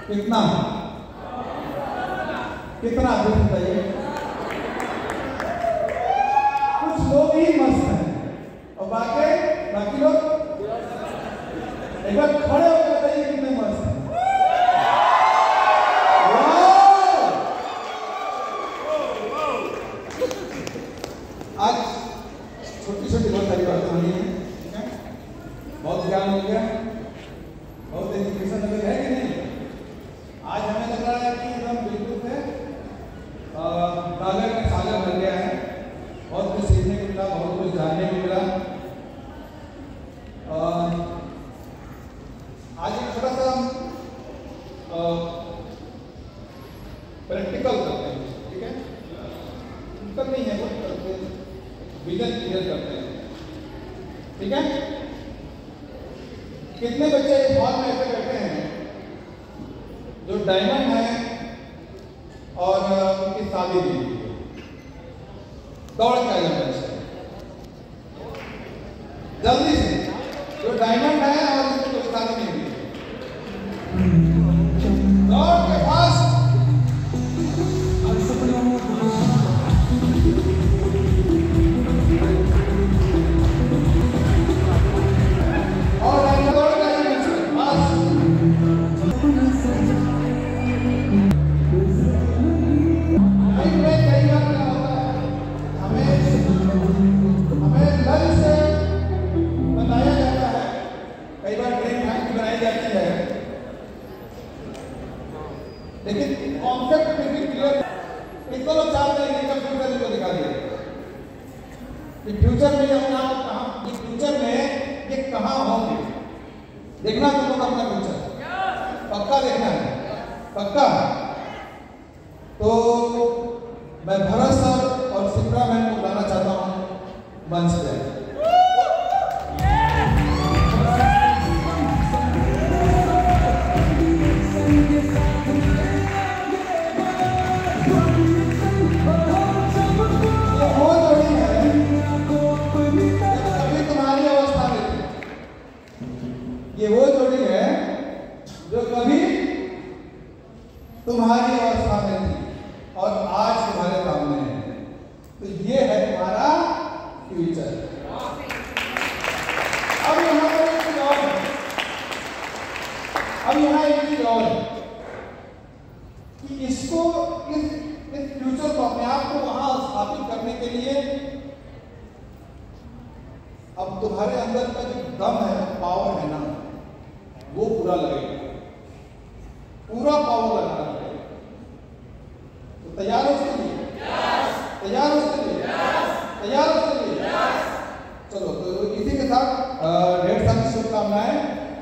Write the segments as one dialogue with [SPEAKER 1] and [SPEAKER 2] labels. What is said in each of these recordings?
[SPEAKER 1] कितना कितना बताइए। कुछ लोग ही मस्त हैं और बाकी लोग एक बार खड़े होकर बताइए कितने मस्त हैं। आज छोटी छोटी बहुत सारी बातें होनी है, ठीक है? बहुत ज्ञान हो गया, बहुत एजुकेशन लग है कि नहीं? आज हमें लग रहा है कि हम बिल्कुल से सागर में सागर बन गया है। बहुत कुछ सीखने को मिला, बहुत कुछ जानने को मिला। आज एक थोड़ा सा प्रैक्टिकल करते हैं, ठीक है? प्रैक्टिकल नहीं है, वो करते हैं, विजन क्लियर करते हैं, ठीक है? कितने बच्चे इस हॉल में ऐसे बैठे हैं जो डायमंड है और उनकी शादी भी हुई है? दौड़ के आ जाए जल्दी से, जो डायमंड है और उनकी कोई शादी नहीं हुई, दौड़ के पास। लेकिन कॉन्सेप्ट बिल्कुल क्लियर। कितने लोग चाहते हैं कि फ्यूचर को दिखा दिया कि फ्यूचर में अपना कहाँ, कि फ्यूचर में ये कहाँ होंगे? देखना तुम लोग अपना फ्यूचर, पक्का देखना है, पक्का? तो मैं भरत सर और सिप्रा मैम को बुलाना चाहता हूँ मंच पे। ये वो जोड़ी है जो कभी तुम्हारी अवस्था में थी और आज तुम्हारे सामने है। तो ये है तुम्हारा फ्यूचर। अब यहाँ पर एक चीज और है, अब यहाँ एक चीज और है कि इसको इस फ्यूचर को अपने आप को वहां स्थापित करने के लिए अब तुम्हारे अंदर का जो दम है, पावर है ना, वो पूरा लगेगा, पूरा पावर लगाना पड़ेगा। तो तैयार हो उसके लिए? तैयार हो उसके लिए? तैयार हो उसके लिए? चलो, तो इसी के साथ 1.5 साल की शुभकामनाएं।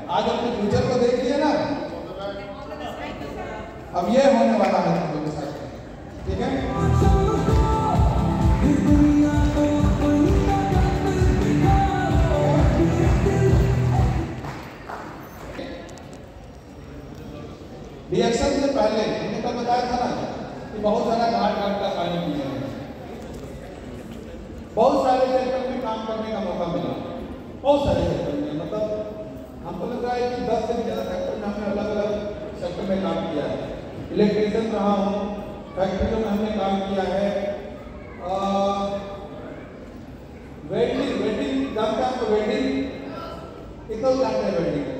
[SPEAKER 1] आज अपने फ्यूचर को देख लिया ना, अब ये होने वाला है तुम लोगों के साथ, ठीक है? रिएक्शन से पहले मैंने कल बताया था ना कि बहुत सारा घाट का पानी पिया है, बहुत सारे सेक्टर में काम करने का मौका मिला, बहुत सारे सेक्टर में, मतलब हमको लग रहा है कि 10 से भी ज़्यादा सेक्टर में हमने अलग अलग सेक्टर में काम किया है। इलेक्ट्रिशियन रहा हूँ, फैक्ट्रियों में हमने काम किया है, वेल्डिंग जानते हैं आपको? वेल्डिंग कितना जानते हैं?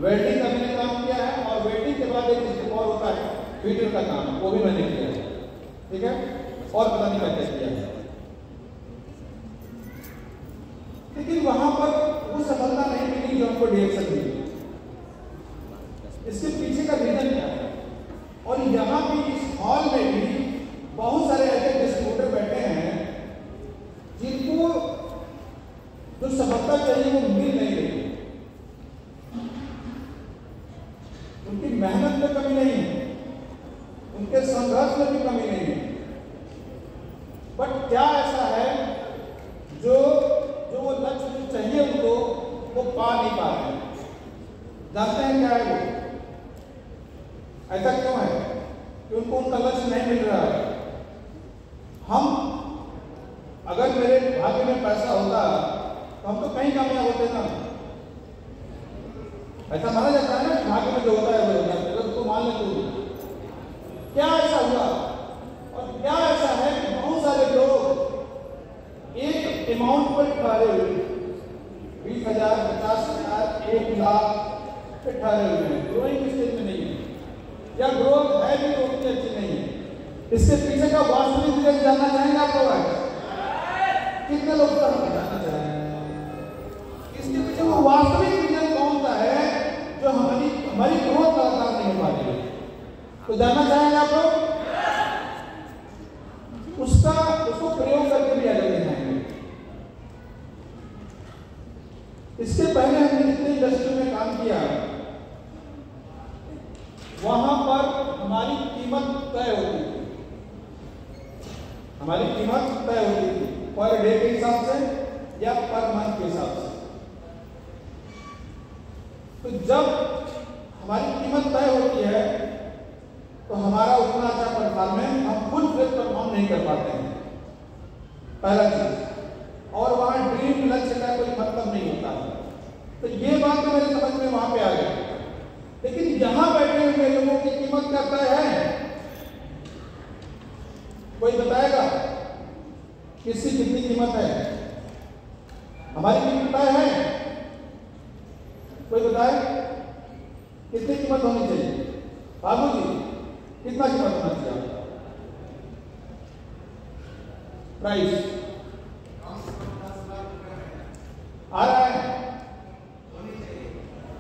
[SPEAKER 1] वेल्डिंग का मैंने काम किया है, और वेल्डिंग के बाद एक चीज और होता है फीटर का काम, वो भी मैंने किया है, ठीक है? और पता नहीं कैसे किया है, लेकिन वहां पर वो सफलता नहीं मिली जो हमको रिएक्शन मिली। इसके पीछे का रीजन क्या है? और यहाँ भी इस हॉल में भी बहुत सारे ऐसे डिस्ट्रीब्यूटर बैठे हैं जिनको जो सफलता चाहिए वो मिल नहीं रही। उनकी मेहनत में कमी नहीं है, उनके संघर्ष में भी कमी नहीं है, बट क्या ऐसा है जो वो लक्ष्य जो चाहिए उनको वो पा नहीं पा रहे हैं? जानते हैं क्या है वो? ऐसा क्यों है कि उनको उनका लक्ष्य नहीं मिल रहा है? हम अगर मेरे भाग्य में पैसा होता तो हम तो कहीं कामयाब होते ना। ऐसा माना जाता है ना, भाग्य में जो होता है वो होता है। मान लें तो क्या ऐसा हुआ और क्या ऐसा है कि बहुत सारे लोग एक अमाउंट पर ठहरे हुए 20,000, 50,000, 1,00,000 पे ठहरे हुए हैं, ग्रोइंग स्टेज में नहीं है या ग्रोथ है भी तो उतनी अच्छी नहीं है। इसके पीछे का वास्तविक रीजन जानना चाहेंगे आप लोग? कितने लोग जानना चाहेंगे इसके पीछे वो वास्तविक रीजन कौन सा है जो हमारी ग्रोथ लगातार नहीं हो पा रही है? तो जानना चाहेंगे आप लोग? उसको प्रयोग करके भी आगे दिखाएंगे। इसके पहले हमने जितने इंडस्ट्री में काम किया वहां पर हमारी कीमत तय होती थी, हमारी कीमत तय होती थी पर डे के हिसाब से या पर मंथ के हिसाब से। तो जब हमारी कीमत तय होती है तो हमारा उतना अच्छा परफॉर्मेंस हम फुल फ्लेज परफॉर्म नहीं कर पाते हैं, पहला चीज। और वहां ड्रीम लक्ष्य का कोई मतलब नहीं होता है। तो ये बात तो मेरे समझ में वहां पे आ गई। लेकिन यहां बैठे हुए लोगों की कीमत क्या तय है? कोई बताएगा किसकी कितनी कीमत है? हमारी कीमत तय है? कोई बताए कितनी कीमत होनी चाहिए? बाबू जी कितना कीमत होना चाहिए? प्राइस आ रहा है,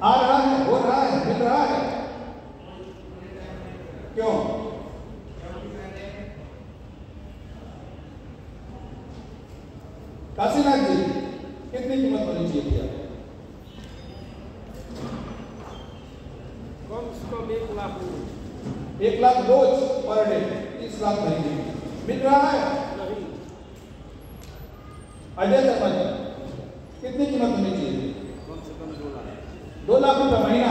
[SPEAKER 1] आ रहा है, हो रहा है, मिल रहा है। क्यों? काशीनाथ जी कितनी कीमत होनी चाहिए थी?
[SPEAKER 2] कम से कम 1,00,000
[SPEAKER 1] 1,00,000 रोज पर डे, 30 लाख महीने मिल रहा है?
[SPEAKER 2] नहीं।
[SPEAKER 1] अजय शर्मा जी कितनी कीमत होनी चाहिए?
[SPEAKER 2] कम से कम 2,00,000
[SPEAKER 1] 2,00,000 रुपये महीना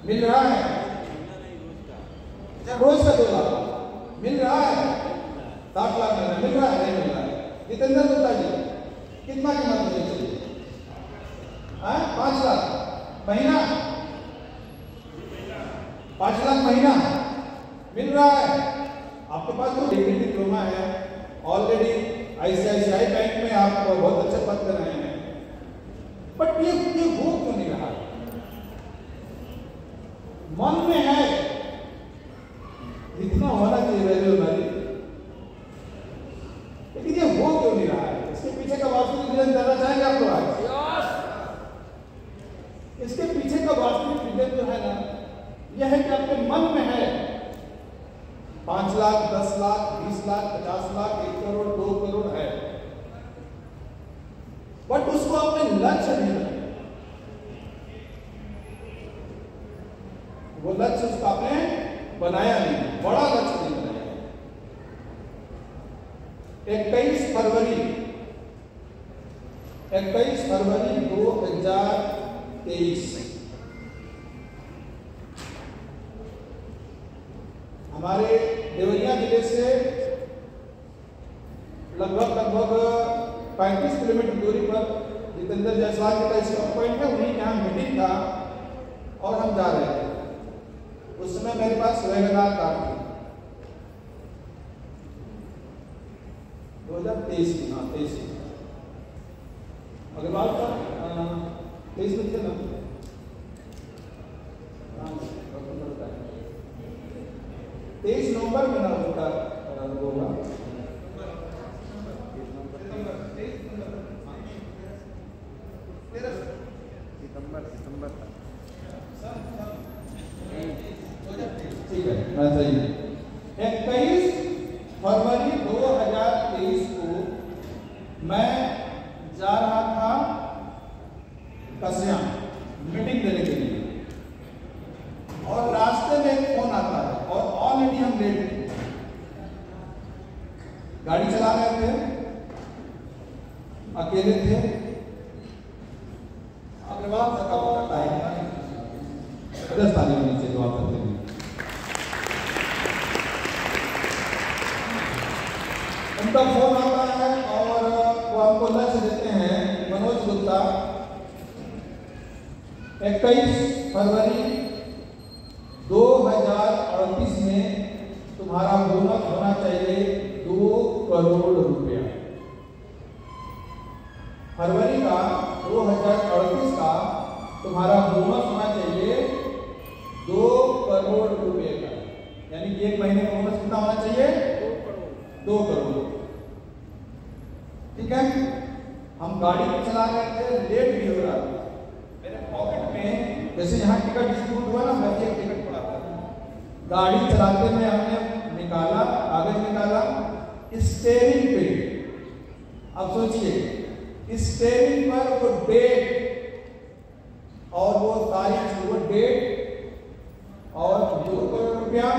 [SPEAKER 1] मिल रहा है? रोज का 2,00,000 मिल रहा है? 60 लाख महीना मिल रहा है? नहीं मिल रहा है? जितेंद्र गुप्ता जी कितना कीमत होनी चाहिए? 5 लाख महीना, 5 लाख महीना मिल रहा है? आपके पास तो डिग्री डिप्लोमा है, ऑलरेडी ICICI बैंक में आप बहुत अच्छे पद कर रहे हैं, बट ये हो क्यों नहीं रहा? मन में है इतना होना चाहिए वैल्यू हमारी, लेकिन ये हो क्यों नहीं रहा है? इसके पीछे का वास्तविक रीजन जानना चाहेंगे आप लोग आज? इसके पीछे का वास्तविक रीजन जो है ना, यह है कि आपके मन में है 5 लाख, 10 लाख, 20 लाख, 50 लाख, 1 करोड़, 2 करोड़ है, बट उसको आपने लक्ष्य नहीं बनाया। वो लक्ष्य उसका आपने बनाया नहीं, बड़ा लक्ष्य नहीं बनाया। 21 फरवरी 2023 हमारे देवरिया जिले से लगभग 35 किलोमीटर दूरी पर जितेंद्र जायसवाल का स्टॉप पॉइंट है, उन्हीं के यहाँ मीटिंग था और हम जा रहे थे। उस समय मेरे पास वैगनार कार थी, 2023 की, हाँ 23 अग्रवाल का 23 में थे ना? हाँ 23 नवंबर में ना उसका होगा,
[SPEAKER 2] सितंबर
[SPEAKER 1] ठीक है, मैं सही है। 21 फरवरी 2023 को मैं जा रहा था कसिया मीटिंग देने के लिए, और रास्ते में एक फोन आता है और ऑलरेडी हम लेट थे, गाड़ी चला रहे थे, अकेले थे, अग्रवाल का काम करता है, 10 तारीख में नीचे दुआ करते हैं। उनका फोन आता है और वो हमको लक्ष्य देते हैं, मनोज गुप्ता 21 फरवरी 2038 में तुम्हारा बोनस होना चाहिए 2 करोड़ रुपया। फरवरी का 2038 का तुम्हारा बोनस होना चाहिए 2 करोड़ रुपए का, यानी कि एक महीने का बोनस कितना होना चाहिए? 2 करोड़। ठीक है, हम गाड़ी चला रहे थे, लेट भी हो रहा था, मेरे पॉकेट में जैसे यहाँ टिकट डिस्ट्रीब्यूट हुआ ना, वैसे एक टिकट पड़ा था। गाड़ी चलाते में हमने निकाला, कागज निकाला, स्टेयरिंग पे, अब सोचिए स्टेयरिंग पर वो डेट और वो तारीख, वो डेट और 2 करोड़ रुपया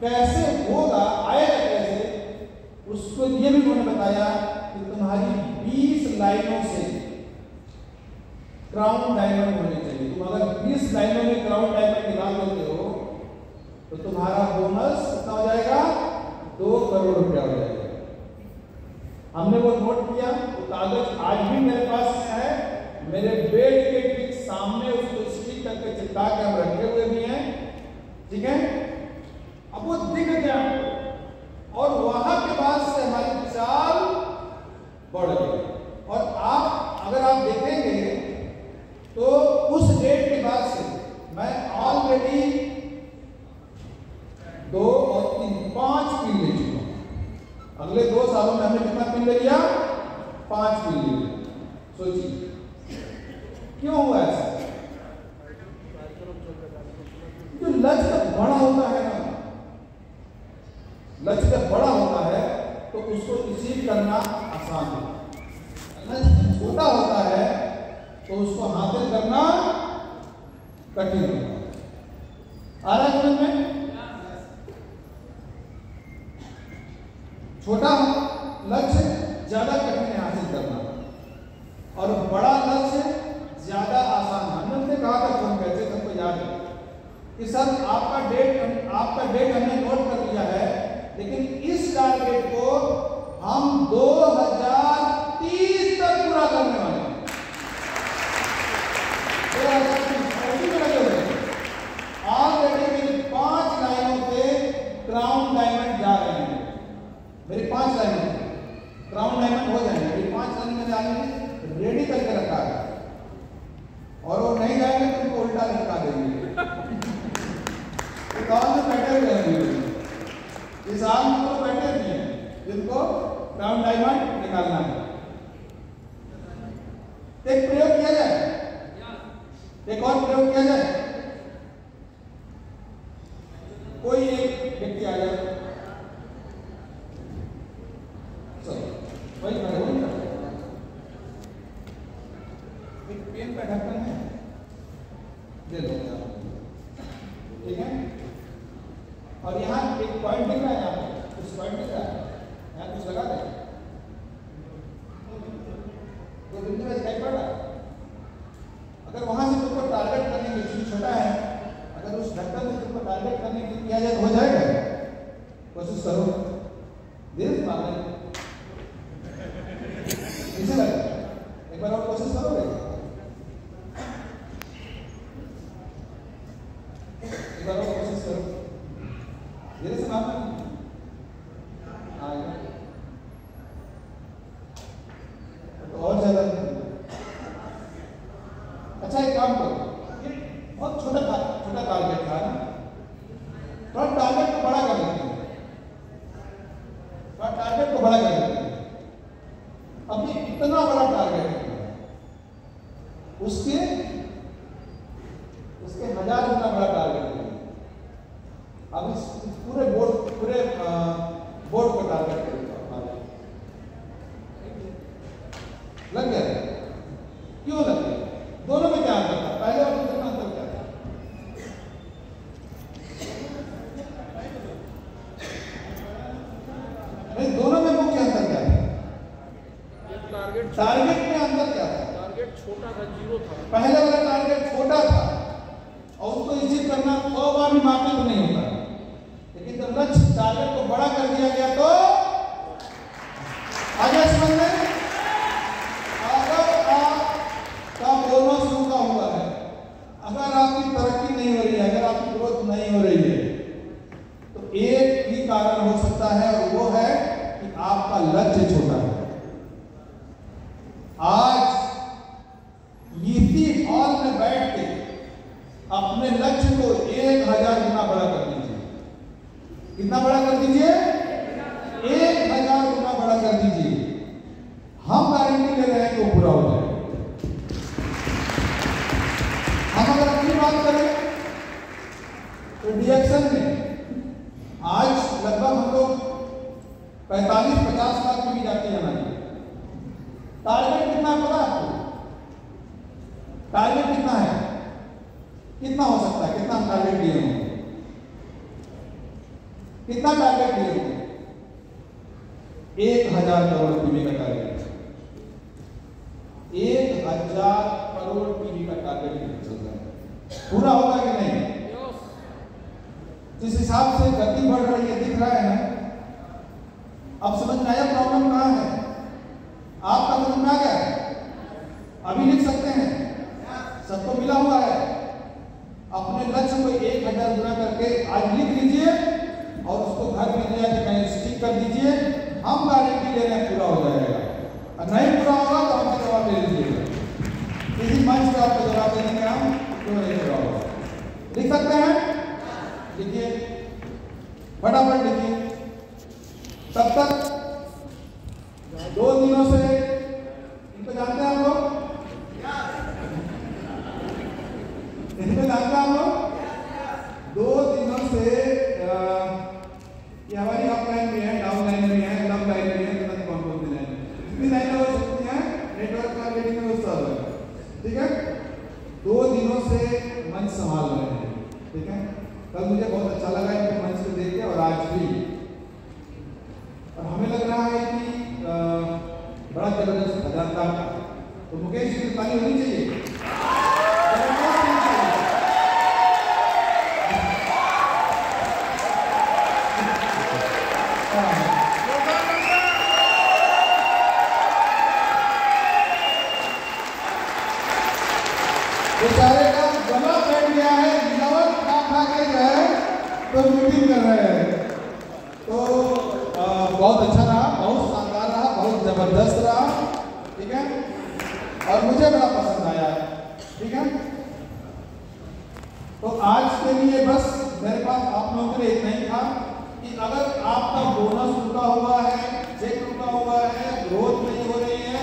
[SPEAKER 1] कैसे होगा, आएगा कैसे, उसको ये भी उन्होंने बताया कि तुम्हारी 20 लाइनों से क्राउन डायमंड होने चाहिए। तुम अगर 20 लाइनों में क्राउन डायमंड निकाल लेते हो तो तुम्हारा बोनस कितना हो जाएगा? 2 करोड़ रुपया हो जाएगा। हमने वो नोट किया, वो कागज आज भी मेरे पास है, मेरे बेड के ठीक सामने उसको स्टिक करके चिपका के हम रखे हुए भी हैं। ठीक है, अब वो दिख गया और वहां के बाद से हमारी चाल बढ़ गई। और आप अगर आप देखेंगे तो उस डेट के बाद से मैं ऑलरेडी 2 और 3 5 पिन ले चुका हूं। अगले 2 सालों में हमने कितना पिन ले लिया? 5 पिन ले लिया। सोचिए क्यों हुआ ऐसा? जो लक्ष्य जब बड़ा होता है ना, लक्ष्य जब बड़ा होता है तो उसको अचीव करना आसान है। लक्ष्य छोटा होता है तो उसको हासिल करना कठिन होता है। आ रहा है समझ में? छोटा लक्ष्य ज्यादा कठिन है हासिल करना और बड़ा लक्ष्य ज्यादा आसान है। हमने कहा था फोन कैसे, सबको याद है कि सर आपका डेट हमने नोट कर लिया है, लेकिन इस टारगेट को हम 2030 तक पूरा करने वाले हैं। 2030 में लगे हुए हैं। ऑलरेडी मेरी 5 लाइनों पे क्राउन डायमंड जा रहे हैं। मेरी 5 लाइनों क्राउन डायमंड हो जाएंगे। मेरी 5 लाइन में जाने रेडी करके रखा है, और वो नहीं जाएंगे तो उनको उल्टा लटका देंगे। में बैठे हुए हैं, इस आग में तो बैठे नहीं है जिनको क्राउन डायमंड निकालना है। एक प्रयोग किया जाए, एक और प्रयोग किया जाए। कोई एक व्यक्ति आ जाए, वही एक पेन का ढक्कन है, दे दो, ठीक है। और यहाँ एक पॉइंट दिख रहा है, यहाँ पे कुछ पॉइंट दिख रहा है, यहाँ कुछ लगा दे, तो बिंदु में दिखाई पड़ रहा है। अगर वहां से तुमको टारगेट करने की चीज छोटा है, अगर उस ढक्कन से तुमको टारगेट करने के लिए किया जाए तो हो जाएगा। कोशिश करो, धीरे से मारना, इसे लगा, एक बार और कोशिश करोगे, एक बार और कोशिश करो, धीरे से मारना, आएगा तो और ज्यादा। अच्छा एक काम करो, बहुत छोटा टारगेट था ना, थोड़ा टारगेट को बड़ा कर देते हैं, थोड़ा टारगेट को बड़ा कर देते हैं। अब ये इतना बड़ा टारगेट है, उसके 1000 गुना बड़ा टारगेट है। अब इस पूरे बोर्ड को टारगेट करेगा, लग गया? क्यों लग गया? दोनों में क्या अंतर था? पहले और दूसरे में अंतर क्या था? नहीं, दोनों में मुख्य अंतर क्या था? टारगेट में अंतर क्या था?
[SPEAKER 2] टारगेट छोटा था, 0 था।
[SPEAKER 1] पहले वाला टारगेट छोटा था और उसको अचीव करना 100 बार भी मापने तो नहीं होता, लेकिन जब लक्ष्य टारगेट को बड़ा कर दिया गया तो आगे समझ में। अगर आपका बोनस रुका हुआ है, अगर आपकी तरक्की नहीं हो रही है, अगर आपकी ग्रोथ नहीं हो रही है, तो एक ही कारण हो सकता है और वो है कि आपका लक्ष्य छोटा है। आज इसी हॉल में बैठ के अपने लक्ष्य को 1000 गुना बड़ा कर दीजिए। कितना बड़ा कर दीजिए? 1000 गुना बड़ा कर दीजिए। हम गारंटी ले रहे हैं कि वो पूरा हो जाएगा। हम अगर अपनी बात करें तो डिएक्शन में आज लगभग हम लोग 45-50 लाख की भी जाती है हमारी। टारगेट कितना पता है आपको? टारगेट कितना है? कितना हो सकता है? कितना टारगेट दिए होंगे? कितना टारगेट दिए होंगे? 1000 करोड़ पीवी का टारगेट। 1000 करोड़ पीवी का टारगेट चल रहा है। पूरा होगा कि नहीं? जिस हिसाब से गति बढ़ रही है, दिख रहा है ना? अब समझ में आया प्रॉब्लम कहां है? आपका समझ में आ गया? अभी लिख सकते हैं, सबको मिला हुआ है। अपने लक्ष्य को 1000 गुना करके आज लिख लीजिए और उसको घर में ले जाकर कहीं स्टिक कर दीजिए। हम गारंटी ले रहे हैं पूरा हो जाएगा। और नहीं पूरा होगा तो हमसे जवाब दे दीजिएगा। इसी मंच पर आपको जवाब देने का हम क्यों नहीं पूरा होगा। लिख सकते हैं? लिखिए, फटाफट लिखिए। तब तक 2 दिनों से इनको जानते हैं हम लोग? इनको जानते हैं हम लोग? 2 दिनों से ये हमारी ऑफलाइन भी है, डाउनलाइन भी है, लॉक लाइन भी है, पता नहीं कौन कौन सी लाइन है। इतनी लाइनें हो सकती हैं नेटवर्क मार्केटिंग में उसका है। ठीक है? 2 दिनों से मंच संभाल रहे हैं। ठीक है? कल मुझे बहुत अच्छा लगा इनको मंच को देख के और आज भी। और हमें लग रहा है कि बड़ा जबरदस्त खजानदार का। तो मुकेश की ताली होनी चाहिए। बेचारे का गला बैठ गया है, लवण खा के जो है तो मीटिंग कर रहे हैं। तो बहुत अच्छा रहा, बहुत शानदार रहा, बहुत जबरदस्त रहा। ठीक है? और मुझे बड़ा पसंद आया। ठीक है? तो आज के लिए बस मेरे पास आप लोगों के लिए इतना ही था कि अगर आपका बोनस रुका हुआ है, चेक रुका हुआ है, ग्रोथ नहीं हो रही है,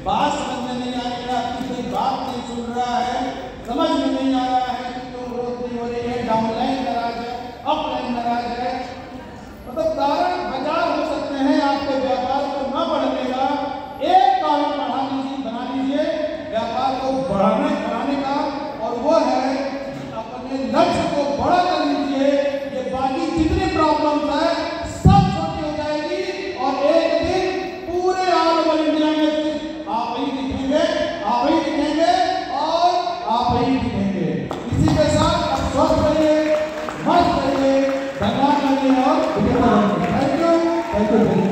[SPEAKER 1] बात समझ में नहीं आ रही है, आपकी कोई बात नहीं सुन रहा है, समझ में नहीं आ रहा है कि क्यों ग्रोथ नहीं हो रही है, डाउनलाइन नाराज है, अपलाइन नाराज है, मतलब कारण 1000 हो सकते हैं आपके व्यापार को न बढ़ने का। एक कारण बना लीजिए व्यापार को बढ़ाने का, और वो है अपने लक्ष्य को बड़ा कर लीजिए। ये बाकी जितनी प्रॉब्लम्स है सब छोटी हो जाएगी और एक दिन पूरे ऑल ओवर इंडिया में आप ही दिखेंगे, आप ही दिखेंगे और आप ही दिखेंगे। इसी के साथ आप स्वस्थ रहिए, मस्त रहिए, धन्यवाद। और थैंक यू।